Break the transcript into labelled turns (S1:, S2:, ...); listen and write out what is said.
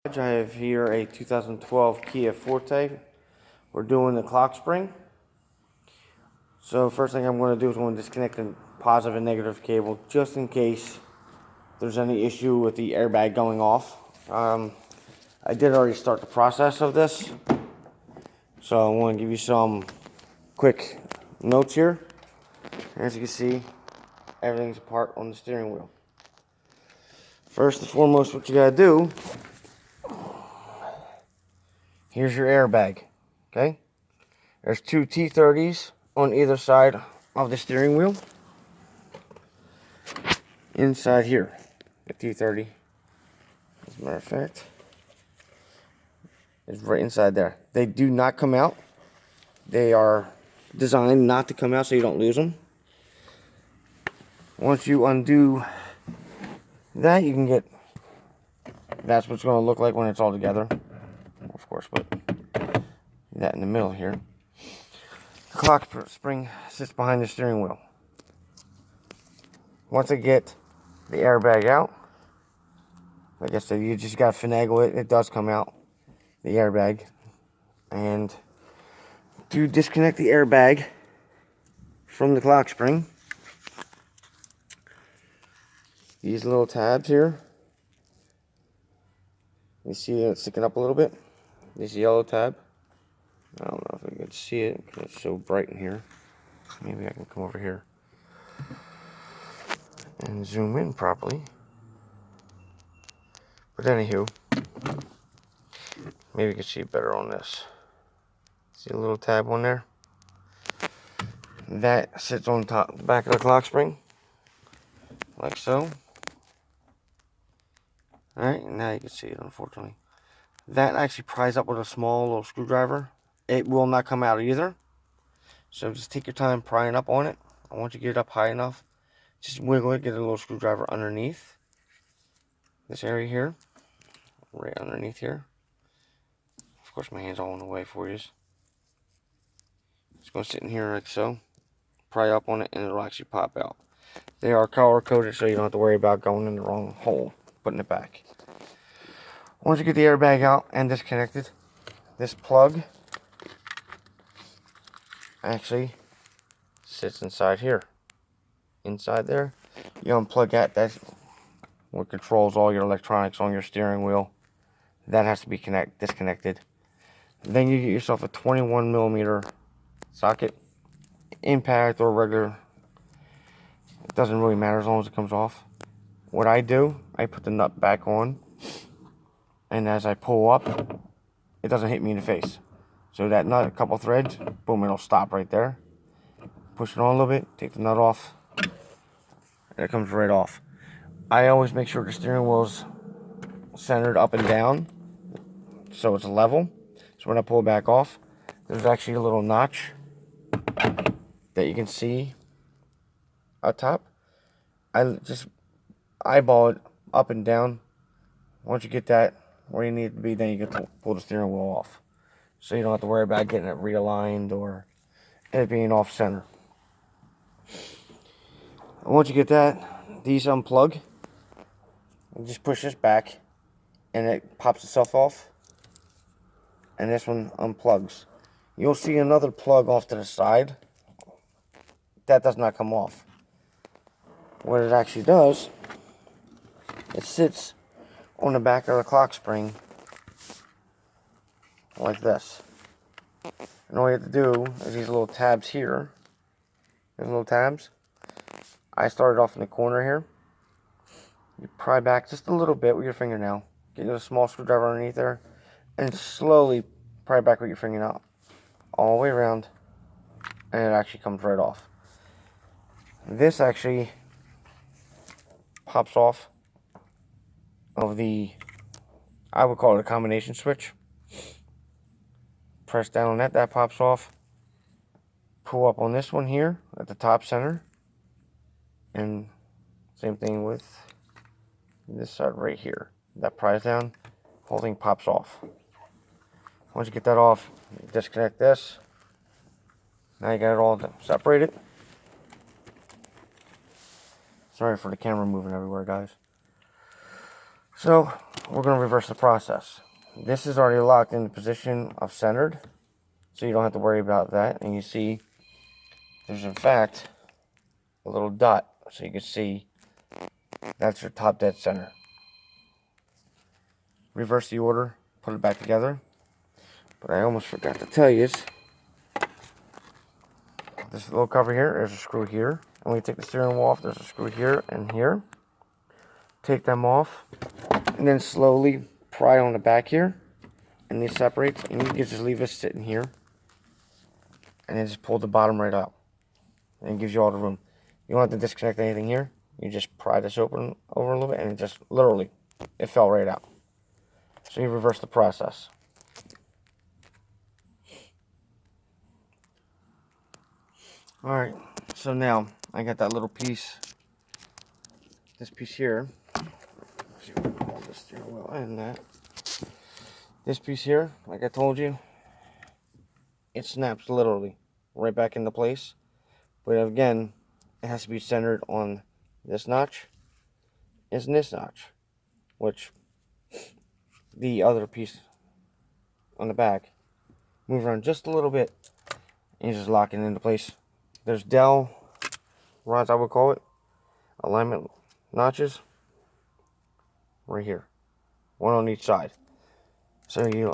S1: I have here a 2012 Kia Forte. We're doing the Clockspring. So first thing I'm going to do is I'm going to disconnect the positive and negative cable just in case there's any issue with the airbag going off. I did already start the process of this, so I want to give you some quick notes here. As you can see, everything's apart on the steering wheel. First and foremost, what you got to do, here's your airbag, okay? There's two T30s on either side of the steering wheel. Inside here, the T30, as a matter of fact, is right inside there. They do not come out. They are designed not to come out so you don't lose them. Once you undo that, you can get, that's what it's going to look like when it's all together. Of course, but that in the middle here. The clock spring sits behind the steering wheel. Once I get the airbag out, like I said, you just got to finagle it. It does come out, the airbag. And to disconnect the airbag from the clock spring, these little tabs here, you see it sticking up a little bit? This yellow tab. I don't know if you can see it because it's so bright in here. Maybe I can come over here and zoom in properly. But anywho, maybe you can see it better on this. See a little tab on there? That sits on top, back of the clock spring, like so. Alright, now you can see it, unfortunately. That actually pries up with a small little screwdriver. It will not come out either. So just take your time prying up on it. And once you get it up high enough, just wiggle it, get a little screwdriver underneath this area here. Right underneath here. Of course, my hand's all in the way for you. It's going to sit in here like so. Pry up on it and it'll actually pop out. They are color coded so you don't have to worry about going in the wrong hole, putting it back. Once you get the airbag out and disconnected, this plug actually sits inside here. Inside there, you unplug that. That's what controls all your electronics on your steering wheel. That has to be disconnected. Then you get yourself a 21mm socket, impact or regular. It doesn't really matter as long as it comes off. What I do, I put the nut back on, and as I pull up, it doesn't hit me in the face. So that nut, a couple threads, boom, it'll stop right there. Push it on a little bit, take the nut off, and it comes right off. I always make sure the steering wheel's centered up and down, so it's level. So when I pull it back off, there's actually a little notch that you can see up top. I just eyeball it up and down. Once you get that where you need it to be, then you can pull the steering wheel off. So you don't have to worry about getting it realigned or it being off center. Once you get that, these unplug. You just push this back and it pops itself off. And this one unplugs. You'll see another plug off to the side. That does not come off. What it actually does, it sits on the back of the clock spring like this. And all you have to do is these little tabs here. These little tabs. I started off in the corner here. You pry back just a little bit with your fingernail. Get a small screwdriver underneath there. And slowly pry back with your fingernail. All the way around. And it actually comes right off. This actually pops off of the, I would call it a combination switch. Press down on that, that pops off. Pull up on this one here at the top center. And same thing with this side right here. That pries down, whole thing pops off. Once you get that off, disconnect this. Now you got it all separated. Sorry for the camera moving everywhere, guys. So we're going to reverse the process. This is already locked in the position of centered, so you don't have to worry about that. And you see there's in fact a little dot, so you can see that's your top dead center. Reverse the order, put it back together. But I almost forgot to tell you, this little cover here, there's a screw here. And when you take the steering wheel off, there's a screw here and here. Take them off, and then slowly pry on the back here, and these separates, and you can just leave this sitting here, and then just pull the bottom right out, and it gives you all the room. You don't have to disconnect anything here. You just pry this open over a little bit, and it just literally, it fell right out. So you reverse the process. Alright, so now I got that little piece, this piece here. Let's see if we can hold this steering wheel and that. This piece here, like I told you, it snaps literally right back into place. But again, it has to be centered on this notch and this notch, which the other piece on the back, move around just a little bit, and you just lock it into place. There's dowel rods, I would call it, alignment notches right here, one on each side. So you